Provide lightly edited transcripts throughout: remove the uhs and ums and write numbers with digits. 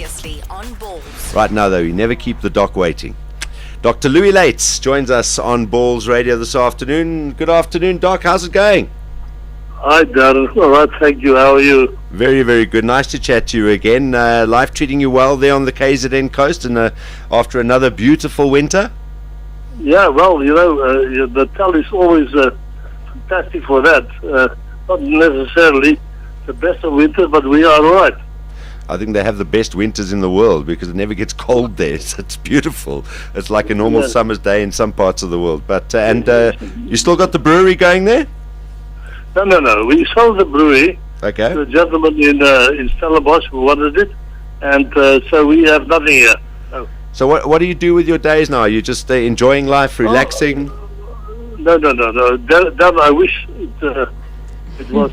Previously on Balls. Right now, though, you never keep the doc waiting. Dr. Luyt joins us on Balls Radio this afternoon. Good afternoon, Doc. How's it going? Hi, Darren. All right, thank you. How are you? Very, very good. Nice to chat to you again. Life treating you well there on the KZN coast and after another beautiful winter? Yeah, well, the tell is always fantastic for that. Not necessarily the best of winters, but we are all right. I think they have the best winters in the world because it never gets cold there. So it's beautiful. It's like a normal summer's day in some parts of the world. But you still got the brewery going there? No. We sold the brewery Okay. to a gentleman in Stellenbosch who wanted it, and so we have nothing here. No. So what do you do with your days now? Are you just enjoying life, relaxing? No. That I wish it was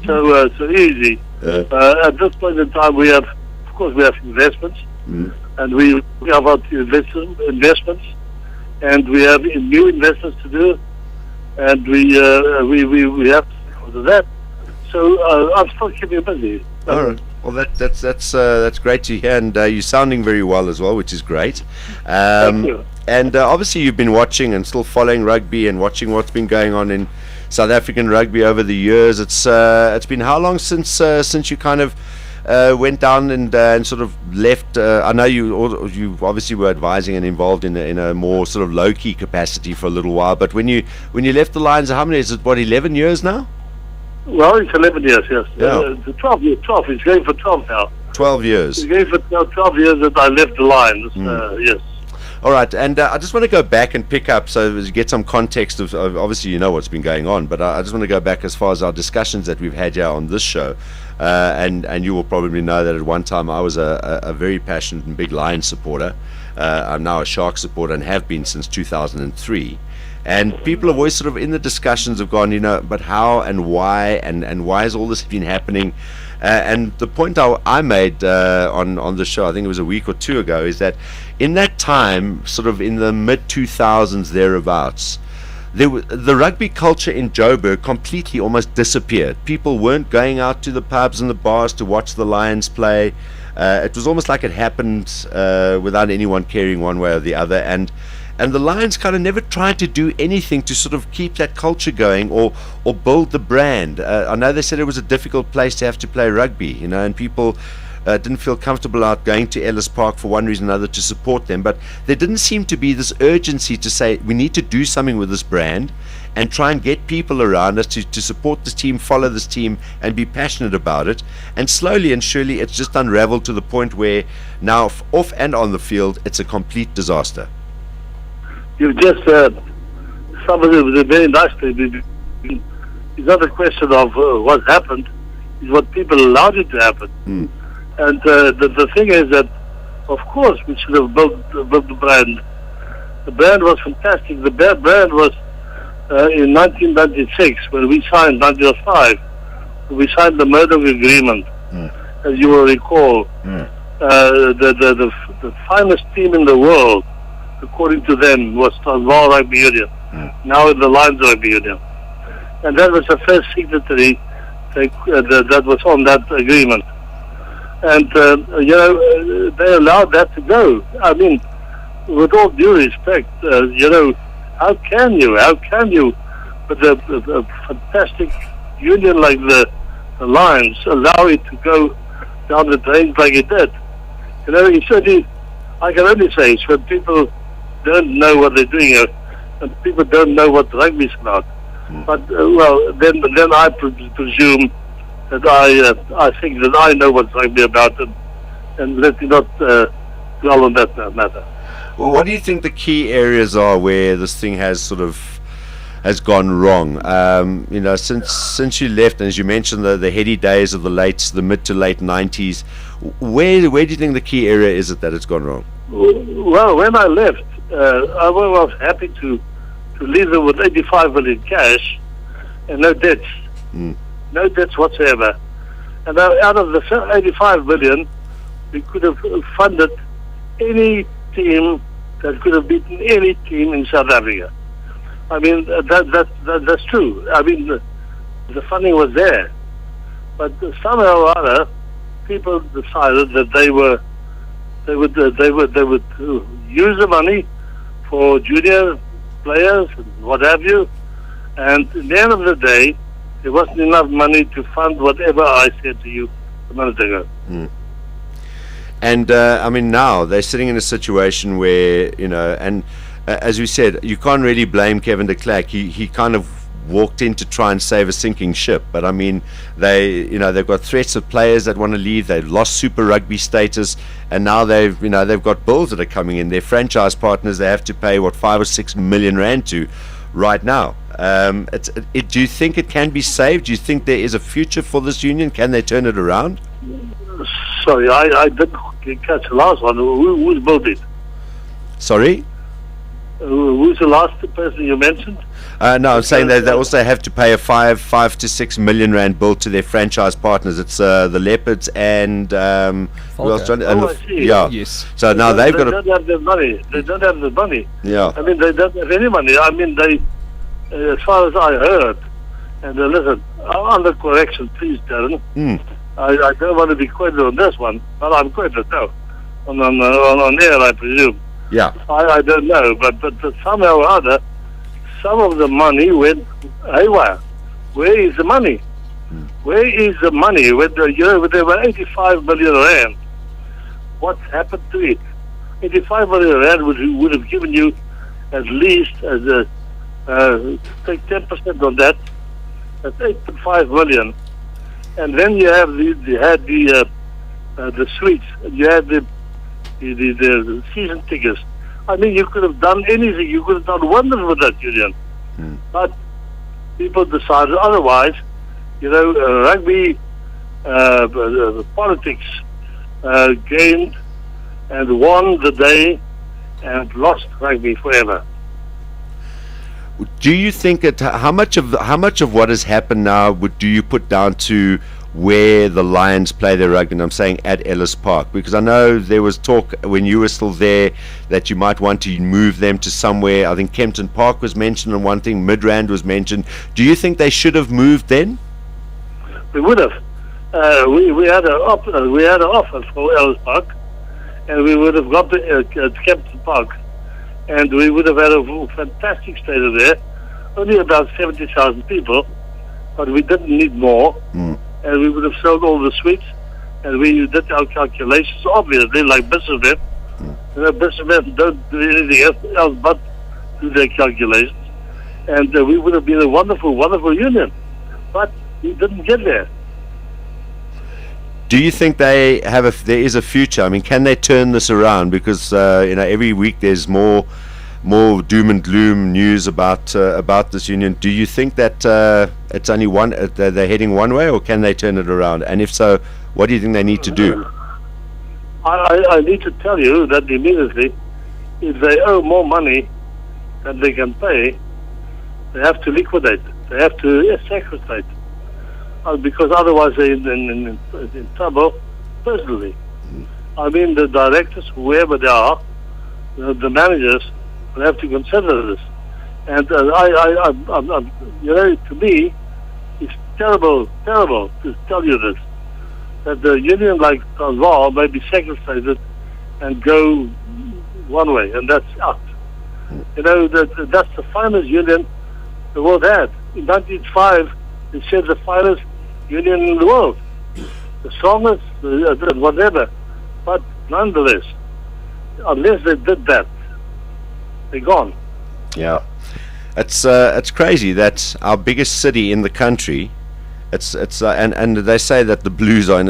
so easy. At this point in time, we have investments, and we have our investments, and we have new investments to do, and we have to do that. So I'm still keeping busy. All right. Well, that's great to hear, and you're sounding very well as well, which is great. Thank you. And obviously, you've been watching and still following rugby and watching what's been going on in South African rugby over the years. It's been how long since you kind of went down and sort of left? I know you obviously were advising and involved in a more sort of low key capacity for a little while. But when you left the Lions, how many is it? What, 11 years now? Well, it's 11 years, yes. Yeah. 12 years. 12. It's going for 12 now. 12 years. It's going for 12 years that I left the Lions. Yes. All right, and I just want to go back and pick up so as you get some context of obviously you know what's been going on, but I just want to go back as far as our discussions that we've had here on this show, and you will probably know that at one time I was a very passionate and big Lions supporter. I'm now a Sharks supporter and have been since 2003. And people have always sort of in the discussions have gone, but how and why and why has all this been happening? And the point I made on the show, I think it was a week or two ago, is that in that time, sort of in the mid-2000s thereabouts, the rugby culture in Joburg completely almost disappeared. People weren't going out to the pubs and the bars to watch the Lions play. It was almost like it happened without anyone caring one way or the other. And the Lions kind of never tried to do anything to sort of keep that culture going or build the brand. I know they said it was a difficult place to have to play rugby, and people didn't feel comfortable out going to Ellis Park for one reason or another to support them. But there didn't seem to be this urgency to say we need to do something with this brand and try and get people around us to support this team, follow this team, and be passionate about it. And slowly and surely, it's just unraveled to the point where now, off and on the field, it's a complete disaster. You've just summed it very nicely. It's not a question of what happened, it's what people allowed it to happen. And the thing is that, of course, we should have built the brand. The brand was fantastic. The brand was in 1996, when we signed 1905, we signed the Murdoch Agreement, as you will recall. The finest team in the world, according to them, was Transvaal Rugby Union, now in the Lions Rugby Union. And that was the first signatory that was on that agreement. And, they allowed that to go. I mean, with all due respect, how can you, with a fantastic union like the Lions, allow it to go down the drain like it did? I can only say it's when people don't know what they're doing and people don't know what rugby is about. But then I presume that I think that I know what rugby about, and let me not dwell on that matter. Well, what do you think the key areas are where this thing has gone wrong? Since you left, and as you mentioned, the heady days of the mid to late 90s, where do you think the key area is that it's gone wrong? Well, when I left, I was happy to leave them with 85 million cash and no debts. No debts whatsoever. And out of the 85 million, we could have funded any team that could have beaten any team in South Africa. I mean, that's true. I mean, the funding was there. But somehow or other, people decided that They would use the money for junior players and what have you. And at the end of the day, there wasn't enough money to fund whatever I said to you a minute ago. And I mean, now they're sitting in a situation where, and as we said, you can't really blame Kevin de Klerk. He kind of walked in to try and save a sinking ship. But I mean, they've got threats of players that want to leave. They've lost Super Rugby status, and now they've got bills that are coming in. Their franchise partners, they have to pay 5 or 6 million rand to right now. Do you think it can be saved? Do you think there is a future for this union? Can they turn it around? Sorry, I didn't catch the last one. Who's built it? Sorry? Who's the last person you mentioned? No, I'm saying they also have to pay a 5 to 6 million rand bill to their franchise partners. It's the Leopards and who else? I see. Yeah. Yes. So now they they've got don't have the money. They don't have the money. Yeah. I mean, they don't have any money. I mean, they, as far as I heard, and listen, under correction, please, Darren. I don't want to be quoted on this one, but I'm quoted now on air, I presume. Yeah. I don't know, but somehow or other, some of the money went haywire. Where is the money? Where is the money? When there were 85 million rand, what happened to it? 85 million rand would have given you at least as take 10% on that. That's 8.5 million, and then you have the suites, and you had the season tickets. I mean, you could have done anything. You could have done wonders with that union. But people decided otherwise. Rugby politics gained and won the day and lost rugby forever. Do you think how much of what has happened now do you put down to where the Lions play their rugby? And I'm saying at Ellis Park, because I know there was talk when you were still there that you might want to move them to somewhere. I think Kempton Park was mentioned, and one thing Midrand was mentioned. Do you think they should have moved then? We would have. We had an offer for Ellis Park, and we would have got to Kempton Park, and we would have had a fantastic stadium there. Only about 70,000 people, but we didn't need more. And we would have sold all the suites, and we did our calculations, obviously, like businessmen. Businessmen don't do anything else but do their calculations. And we would have been a wonderful, wonderful union. But we didn't get there. Do you think there is a future? I mean, can they turn this around? Because every week there's more doom and gloom news about this union. Do you think that it's only they're heading one way, or can they turn it around? And if so, what do you think they need to do? I need to tell you that immediately, if they owe more money than they can pay, they have to liquidate. They have to sacrifice, because otherwise they're in trouble personally. I mean, the directors, whoever they are, the managers, will have to consider this. And to me, it's terrible to tell you this, that the union like Transvaal may be sacrificed and go one way, and that's out. That's the finest union the world had. In 1905, they said the finest union in the world, the strongest, whatever. But nonetheless, unless they did that, they're gone. Yeah, it's crazy that our biggest city in the country, and they say that the Blues are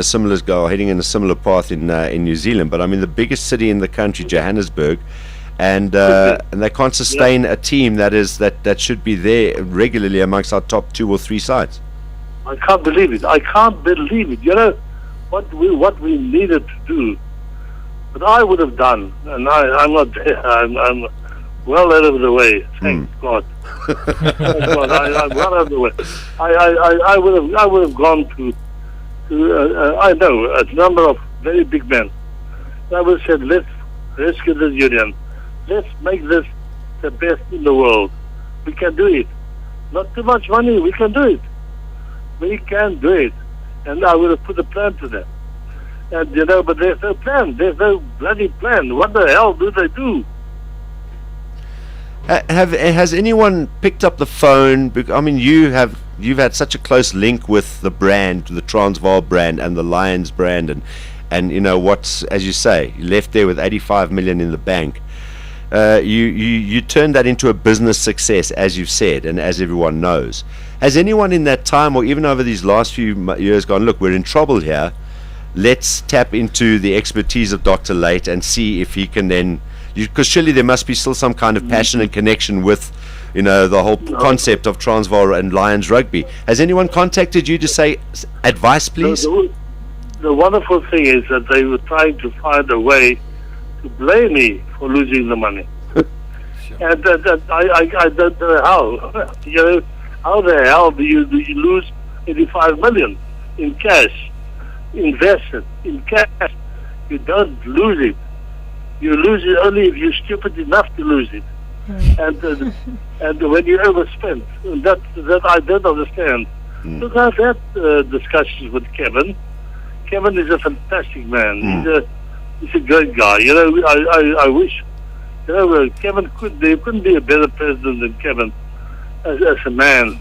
heading in a similar path in New Zealand. But I mean, the biggest city in the country, Johannesburg, and they can't sustain a team that should be there regularly amongst our top 2 or 3 sides. I can't believe it. You know what we needed to do, but I would have done, and I'm not there. I'm well out of the way. Thank God. Thank God. I'm well out of the way. I would have gone to I know a number of very big men. I would have said, let's rescue this union. Let's make this the best in the world. We can do it. Not too much money. We can do it. We can do it. And I would have put a plan to them. And, but there's no plan. There's no bloody plan. What the hell do they do? Has anyone picked up the phone? I mean, you've had such a close link with the brand, the Transvaal brand and the Lions brand, and what's, as you say, you left there with 85 million in the bank. You turned that into a business success, as you've said, and as everyone knows. Has anyone in that time, or even over these last few years, gone, look, we're in trouble here. Let's tap into the expertise of Dr. Luyt and see if he can then, because surely there must be still some kind of passion and connection with, the whole concept of Transvaal and Lions Rugby. Has anyone contacted you to say, advice, please? The wonderful thing is that they were trying to find a way to blame me for losing the money. Sure. And I don't know how. How the hell do you lose 85 million in cash, invested in cash? You don't lose it. You lose it only if you're stupid enough to lose it. And when you overspend, that I don't understand. Look, I've had discussions with Kevin. Kevin is a fantastic man. He's a great guy. I wish, Kevin there couldn't be a better president than Kevin as a man,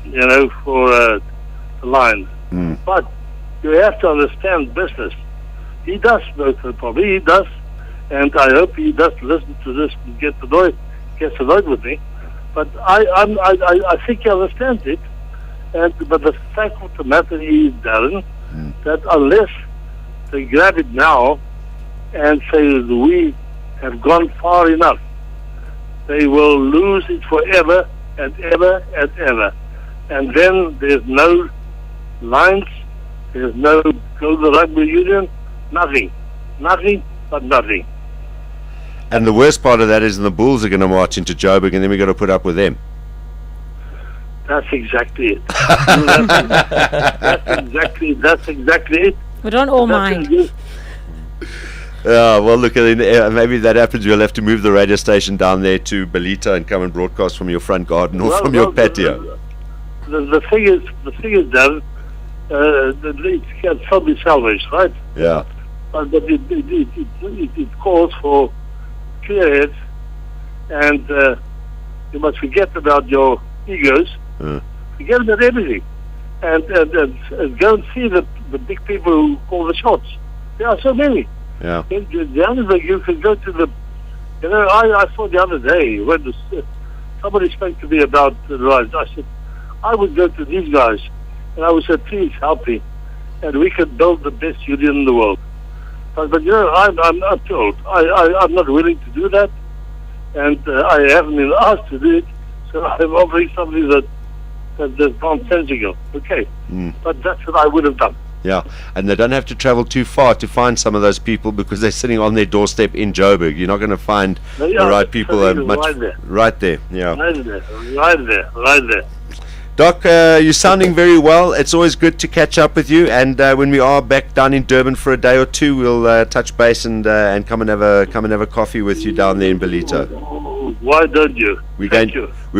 for the Lions. But you have to understand business. He does know the problem. He does, and I hope he does listen to this and gets annoyed with me. But I think he understands it. But the fact of the matter is, Darren, that unless they grab it now and say we have gone far enough, they will lose it forever and ever and ever. And then there's no Lions, there's no Global Rugby Union, nothing but nothing. And the worst part of that is the Bulls are going to march into Joburg, and then we've got to put up with them. That's exactly it. That's exactly it. We don't all mind. Well, look, maybe if that happens, you'll have to move the radio station down there to Belita and come and broadcast from your front garden or from your patio. The thing is, Darren, it can still be salvaged, right? Yeah. But it calls for clear heads, and you must forget about your egos. Forget about everything, and go and see the big people who call the shots. There are so many. Yeah. In Johannesburg, you can go to the. I saw the other day when somebody spoke to me about the Lions. I said, I would go to these guys, and I would say, please help me, and we can build the best union in the world. But I'm not told. I'm not willing to do that, and I haven't been asked to do it. So I'm offering something that's nonsensical. Okay, but that's what I would have done. Yeah, and they don't have to travel too far to find some of those people because they're sitting on their doorstep in Joburg. You're not going to find the right people right there. Yeah, right there. Doc, you're sounding very well. It's always good to catch up with you. And when we are back down in Durban for a day or two, we'll touch base and come and have a coffee with you down there in Belito. Why don't you? We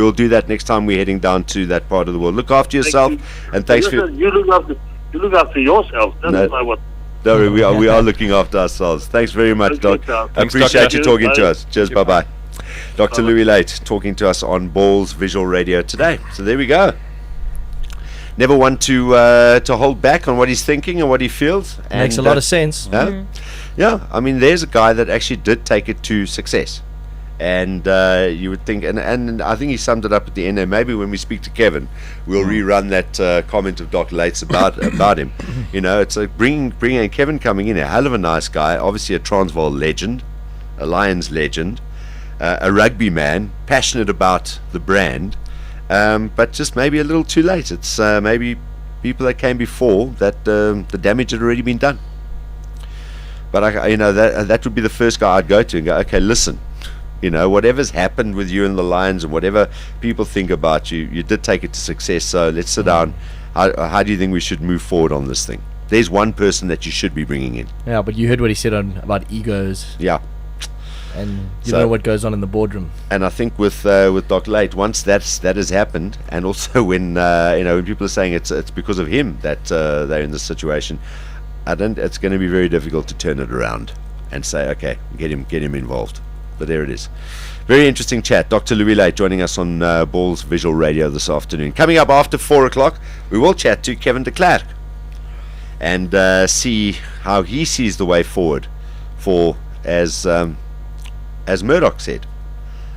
will do that next time we're heading down to that part of the world. Look after yourself, and thanks for. You look after yourself. That's what. No, we are looking after ourselves. Thanks very much, Doc. I appreciate you talking to us. Cheers, bye-bye. Dr. Luyt talking to us on Balls Visual Radio today. So there we go. Never one to hold back on what he's thinking and what he feels. Makes a lot of sense. Yeah, I mean, there's a guy that actually did take it to success. And you would think, and I think he summed it up at the end there. Maybe when we speak to Kevin, we'll rerun that comment of Dr. Luyt's about him. It's like bringing in Kevin coming in, a hell of a nice guy, obviously a Transvaal legend, a Lions legend, a rugby man, passionate about the brand, but just maybe a little too late. It's maybe people that came before that the damage had already been done. But that would be the first guy I'd go to and go, okay, listen. Whatever's happened with you and the Lions and whatever people think about you, you did take it to success. So let's sit down. How do you think we should move forward on this thing? There's one person that you should be bringing in. Yeah, but you heard what he said about egos. Yeah. And you know what goes on in the boardroom. And I think with Dr. Luyt, once that has happened, and also when when people are saying it's because of him that they're in this situation, It's going to be very difficult to turn it around and say, okay, get him involved. But there it is. Very interesting chat. Dr. Luyt joining us on Balls Visual Radio this afternoon. Coming up after 4 o'clock, we will chat to Kevin de Klerk and see how he sees the way forward for, as Murdoch said,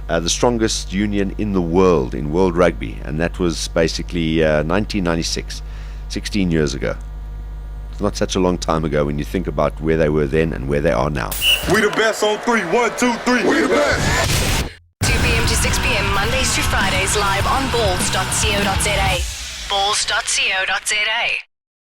the strongest union in the world, in world rugby. And that was basically 1996, 16 years ago. It's not such a long time ago when you think about where they were then and where they are now. We the best on 3. 1, 2, 3. We the best. 2 p.m. to 6 p.m. Mondays to Fridays live on balls.co.za. Balls.co.za.